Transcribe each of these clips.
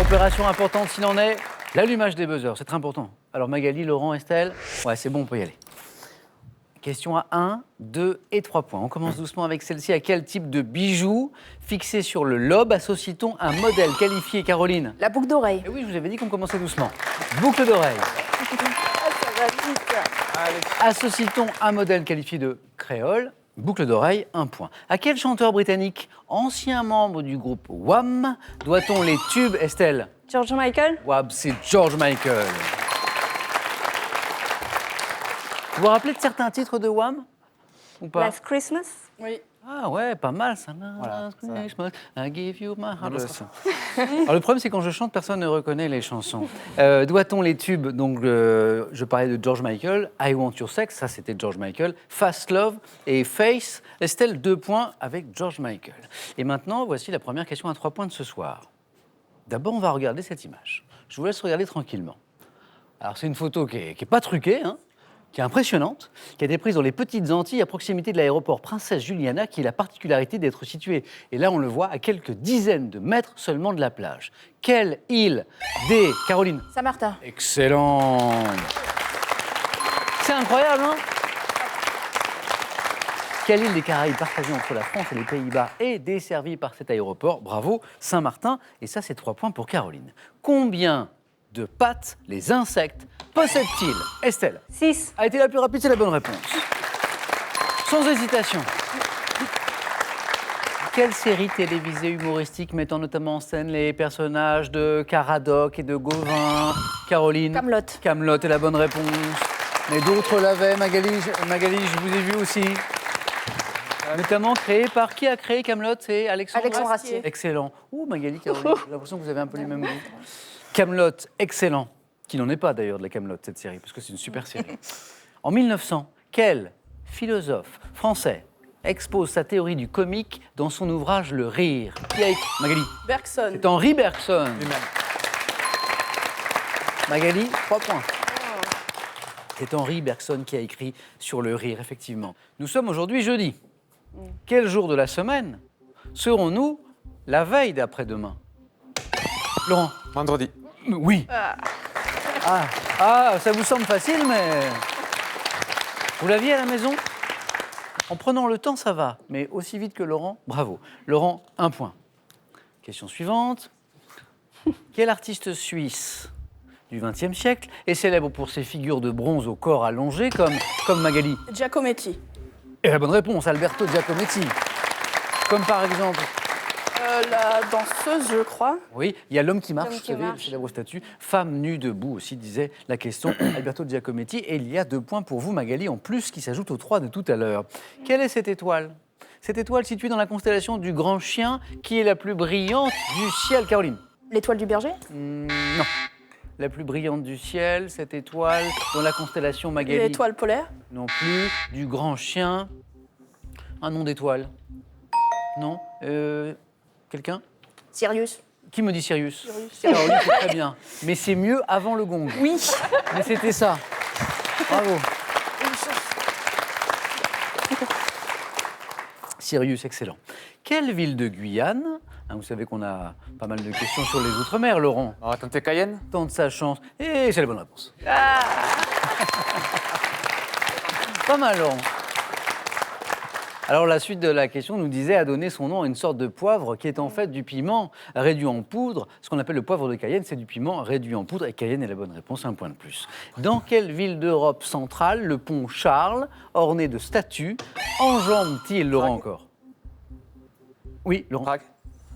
Opération importante s'il en est, l'allumage des buzzers, c'est très important. Alors Magali, Laurent, Estelle, ouais c'est bon, on peut y aller. Question à 1, 2 et 3 points. On commence doucement avec celle-ci. À quel type de bijou fixé sur le lobe associe-t-on un modèle qualifié, Caroline? La boucle d'oreille. Eh oui, je vous avais dit qu'on commençait doucement. Boucle d'oreille. Ça va vite. Associe-t-on un modèle qualifié de créole? Boucle d'oreille, 1 point. À quel chanteur britannique, ancien membre du groupe Wham, doit-on les tubes, Estelle? George Michael. Wham, c'est George Michael. Vous vous rappelez de certains titres de Wham? Ou pas? Last Christmas. Oui. Ah ouais, pas mal ça. Voilà, ça. Christmas, I give you my heart. Alors le problème c'est quand je chante, personne ne reconnaît les chansons. Doit-on les tubes? Donc je parlais de George Michael, I Want Your Sex, ça c'était George Michael, Fast Love et Face. Estelle, 2 points avec George Michael. Et maintenant, voici la première question à 3 points de ce soir. D'abord, on va regarder cette image. Je vous laisse regarder tranquillement. Alors c'est une photo qui est pas truquée, hein, qui est impressionnante, qui a été prise dans les Petites Antilles à proximité de l'aéroport Princesse Juliana, qui a la particularité d'être situé, et là on le voit, à quelques dizaines de mètres seulement de la plage. Quelle île des... Caroline? Saint-Martin. Excellent. C'est incroyable, hein? Quelle île des Caraïbes partagée entre la France et les Pays-Bas est desservie par cet aéroport? Bravo, Saint-Martin. Et ça, c'est 3 points pour Caroline. Combien de pattes les insectes possèdent-ils? Estelle 6. a été la plus rapide, c'est la bonne réponse. Sans hésitation. Quelle série télévisée humoristique mettant notamment en scène les personnages de Caradoc et de Gauvin? Caroline? Camelot. Camelot est la bonne réponse. Mais d'autres l'avaient. Magali, je vous ai vu aussi. Notamment créé par... Qui a créé Camelot? C'est Alexandre Astier. Excellent. Ouh, Magali, Caroline, j'ai l'impression que vous avez un peu les mêmes goûts. Camelot, excellent. Qui n'en est pas d'ailleurs de la Camelot, cette série, parce que c'est une super série. En 1900, quel philosophe français expose sa théorie du comique dans son ouvrage Le Rire? Qui a écrit? Magali? Bergson. C'est Henri Bergson. Magali, 3 points. C'est Henri Bergson qui a écrit sur le rire, effectivement. Nous sommes aujourd'hui jeudi. Quel jour de la semaine serons-nous la veille d'après-demain? Laurent? Vendredi. Oui. Ça vous semble facile, mais... Vous l'aviez à la maison? En prenant le temps, ça va. Mais aussi vite que Laurent, bravo. Laurent, 1 point. Question suivante. Quel artiste suisse du XXe siècle est célèbre pour ses figures de bronze au corps allongé comme Magali? Giacometti. Et la bonne réponse, Alberto Giacometti. Comme par exemple... La danseuse, je crois. Oui, il y a l'homme qui marche, L'homme vous qui savez, marche. le célèbre statue. Femme nue debout aussi, disait la question Alberto Giacometti. Et il y a 2 points pour vous, Magali, en plus, qui s'ajoutent aux 3 de tout à l'heure. Quelle est cette étoile? Cette étoile située dans la constellation du Grand Chien, qui est la plus brillante du ciel, Caroline? L'étoile du berger. Non. La plus brillante du ciel, cette étoile, dans la constellation Magali. L'étoile polaire. Non plus. Du Grand Chien. Un nom d'étoile? Non. Quelqu'un? Sirius. Qui me dit Sirius? Caroline, c'est très bien. Mais c'est mieux avant le gong. Oui. Mais c'était ça. Bravo. Sirius, excellent. Quelle ville de Guyane, hein, vous savez qu'on a pas mal de questions sur les Outre-mer, Laurent, On va tenter Cayenne. tente sa chance. Et c'est la bonne réponse. Pas mal, Laurent. Alors la suite de la question nous disait a donné son nom à une sorte de poivre qui est en fait du piment réduit en poudre. Ce qu'on appelle le poivre de Cayenne, c'est du piment réduit en poudre. Et Cayenne est la bonne réponse, 1 point de plus. Dans quelle ville d'Europe centrale le pont Charles, orné de statues, enjambe-t-il, Laurent, encore? Oui, Laurent. Prague.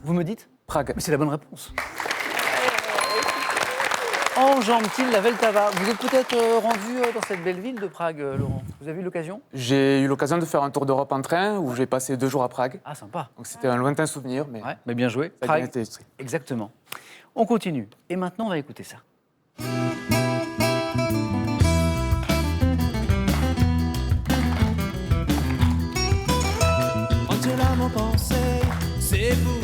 Vous me dites? Prague. Mais c'est la bonne réponse. Enjambe-t-il la Vltava? Vous êtes peut-être rendu dans cette belle ville de Prague, Laurent? Vous avez eu l'occasion? J'ai eu l'occasion de faire un tour d'Europe en train où j'ai passé 2 jours à Prague. Ah, sympa. Donc c'était un lointain souvenir, mais Ouais, mais bien joué. ça a bien Prague, été illustré. exactement. On continue. Et maintenant, on va écouter ça. Angela, mon pensée, c'est vous.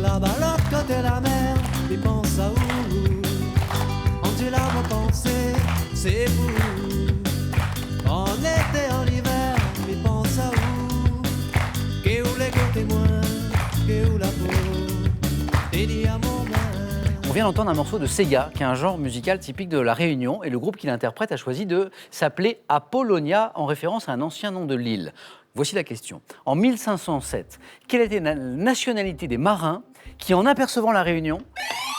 Là-bas, l'autre côté de la mer, il pense à où? Angela, mon pensée, c'est vous. En été, en hiver, il pense à où? Que où les côtés moins, que où la peau, des diamants moins. vient d'entendre un morceau de Sega, qui est un genre musical typique de La Réunion, et le groupe qui l'interprète a choisi de s'appeler Apollonia, en référence à un ancien nom de l'île. Voici la question. En 1507, quelle était la nationalité des marins qui, en apercevant La Réunion,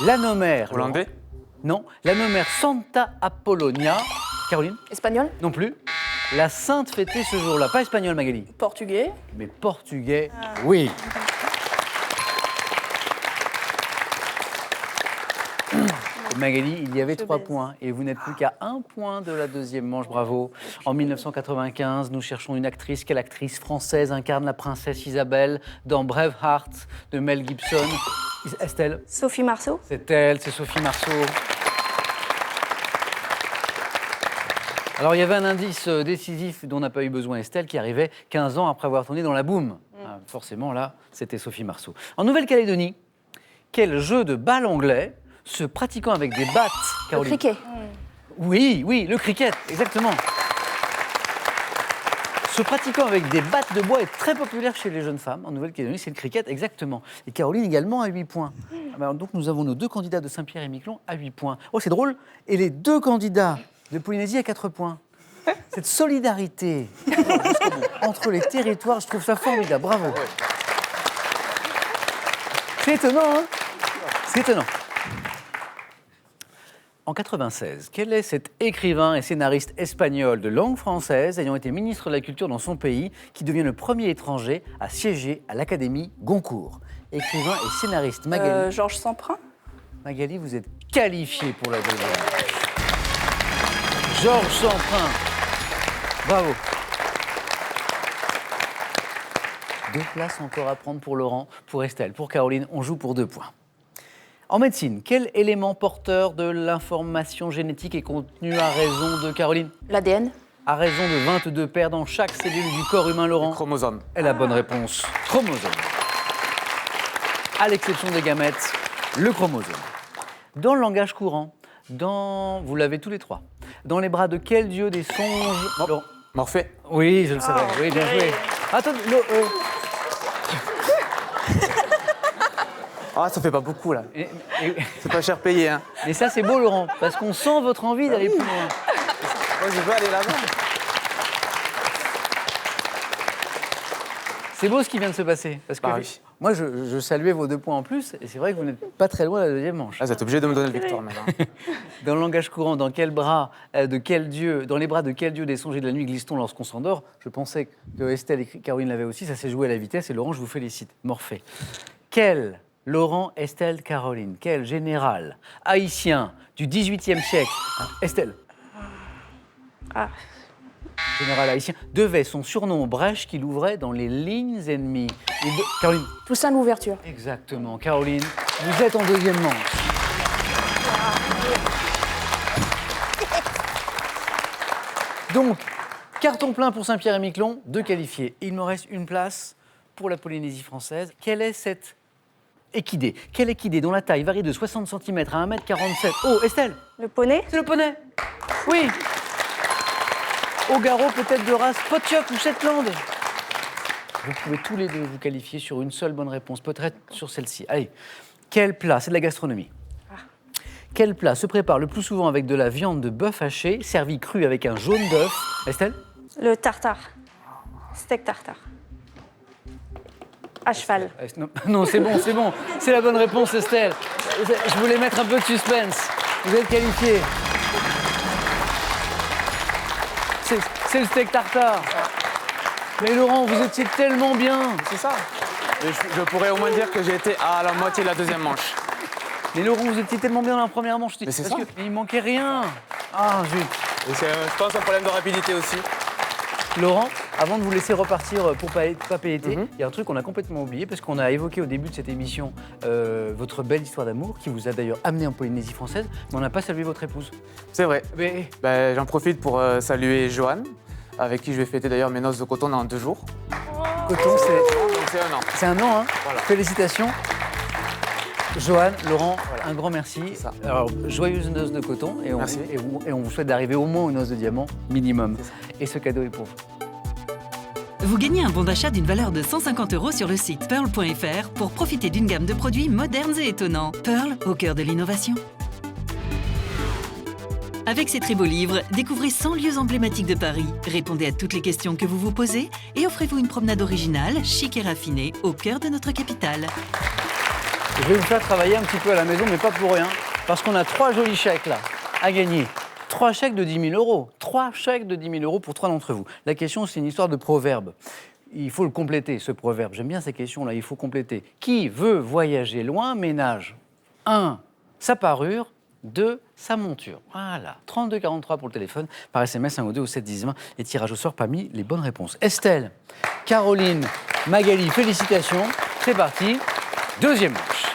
la nommèrent... Hollandais? Non, la nommèrent Santa Apollonia. Caroline? Espagnol? Non plus. La sainte fêtée ce jour-là. Pas espagnol, Magali, Portugais. mais portugais, oui. Magali, il y avait 3 points et vous n'êtes plus qu'à 1 point de la deuxième manche, bravo. En 1995, nous cherchons une actrice. Quelle actrice française incarne la princesse Isabelle dans Braveheart de Mel Gibson? Estelle? Sophie Marceau? C'est elle, c'est Sophie Marceau. Alors, il y avait un indice décisif dont n'a pas eu besoin Estelle, qui arrivait 15 ans après avoir tourné dans La Boum. Ah, forcément, là, c'était Sophie Marceau. En Nouvelle-Calédonie, quel jeu de balle anglais se pratiquant avec des battes, Le Caroline? cricket? Oui, oui, le cricket, exactement. Se pratiquant avec des battes de bois est très populaire chez les jeunes femmes. En Nouvelle-Calédonie, c'est le cricket, exactement. Et Caroline également à 8 points. Alors, donc, nous avons nos 2 candidats de Saint-Pierre et Miquelon à 8 points. Oh, c'est drôle. Et les 2 candidats de Polynésie à 4 points. Cette solidarité entre les territoires, je trouve ça formidable. Bravo. C'est étonnant, hein? C'est étonnant. En 96, quel est cet écrivain et scénariste espagnol de langue française ayant été ministre de la Culture dans son pays qui devient le premier étranger à siéger à l'Académie Goncourt? Écrivain et scénariste Magali. Georges Semprin. Magali, vous êtes qualifiée pour la deuxième. Georges Semprin. Bravo. 2 places encore à prendre pour Laurent, pour Estelle, pour Caroline. On joue pour 2 points. En médecine, quel élément porteur de l'information génétique est contenu à raison de Caroline? L'ADN? À raison de 22 paires dans chaque cellule du corps humain, Laurent? Chromosome. Et la bonne réponse, chromosome. À l'exception des gamètes, le chromosome. Dans le langage courant, vous l'avez tous les 3. Dans les bras de quel dieu des songes? Laurent? Morphée. Oui, je le savais. Oui, bien joué. Attends, Ah, ça fait pas beaucoup, là. C'est pas cher payé, hein. Mais ça, c'est beau, Laurent, parce qu'on sent votre envie d'aller plus loin. Moi, je veux aller là-bas. C'est beau ce qui vient de se passer. Parce que Bah oui. moi, je saluais vos 2 points en plus, et c'est vrai que vous n'êtes pas très loin de la deuxième manche. Ah, vous êtes obligé de me donner le victoire, maintenant. Dans le langage courant, dans les bras de quel dieu des songes et de la nuit glisse-t-on lorsqu'on s'endort? Je pensais que Estelle et Caroline l'avaient aussi, ça s'est joué à la vitesse, et Laurent, je vous félicite. Morphée. Quel Laurent, Estelle, Caroline, quel général haïtien du XVIIIe siècle, Estelle, général haïtien, devait son surnom aux brèches qu'il ouvrait dans les lignes ennemies? Caroline. Toussaint Louverture. Exactement. Caroline, vous êtes en deuxième manche. Donc, carton plein pour Saint-Pierre et Miquelon, 2 qualifiés. Il me reste une place pour la Polynésie française. Quelle est cette équidée? Quelle équidée dont la taille varie de 60 cm à 1,47 m? Oh, Estelle, Le poney? c'est le poney. Oui. Au garrot peut-être de race Potioc ou Shetland. Vous pouvez tous les 2 vous qualifier sur une seule bonne réponse, peut-être sur celle-ci. Allez, quel plat, c'est de la gastronomie. Quel plat se prépare le plus souvent avec de la viande de bœuf haché, servi cru avec un jaune d'œuf? Estelle? Le tartare. Steak tartare. À cheval. Non, c'est bon, c'est bon. C'est la bonne réponse, Estelle. Je voulais mettre un peu de suspense. Vous êtes qualifié. C'est le steak tartare. Mais Laurent, vous étiez tellement bien. C'est ça. Et je pourrais au moins dire que j'ai été à la moitié de la deuxième manche. Mais Laurent, vous étiez tellement bien dans la première manche. Mais c'est parce ça. qu'il manquait rien. Ah, zut. Et c'est, je pense, un problème de rapidité aussi. Laurent, avant de vous laisser repartir pour Papéité, il y a un truc qu'on a complètement oublié, parce qu'on a évoqué au début de cette émission votre belle histoire d'amour, qui vous a d'ailleurs amené en Polynésie française, mais on n'a pas salué votre épouse. C'est vrai. Mais J'en profite pour saluer Joanne, avec qui je vais fêter d'ailleurs mes noces de coton dans 2 jours. Coton, Donc c'est 1 an. c'est un an, hein. Voilà. Félicitations. Joanne, Laurent, un grand merci. C'est ça. Alors, joyeuses noces de coton, et on, Merci. et on vous souhaite d'arriver au moins aux noces de diamant, minimum. Et ce cadeau est pour vous. Vous gagnez un bon d'achat d'une valeur de 150 € sur le site pearl.fr pour profiter d'une gamme de produits modernes et étonnants. Pearl, au cœur de l'innovation. Avec ces très beaux livres, découvrez 100 lieux emblématiques de Paris, répondez à toutes les questions que vous vous posez et offrez-vous une promenade originale, chic et raffinée, au cœur de notre capitale. Je vais vous faire travailler un petit peu à la maison, mais pas pour rien, parce qu'on a 3 jolis chèques là, à gagner. 3 chèques de 10 000 €. 3 chèques de 10 000 € pour 3 d'entre vous. La question, c'est une histoire de proverbe. Il faut le compléter, ce proverbe. J'aime bien ces questions-là, il faut compléter. Qui veut voyager loin ménage 1. Sa parure. 2. Sa monture. Voilà. 32 43 pour le téléphone, par SMS, 1 ou 2 au 7 10 20. Et tirage au sort parmi les bonnes réponses. Estelle, Caroline, Magali, félicitations. C'est parti. Deuxième manche.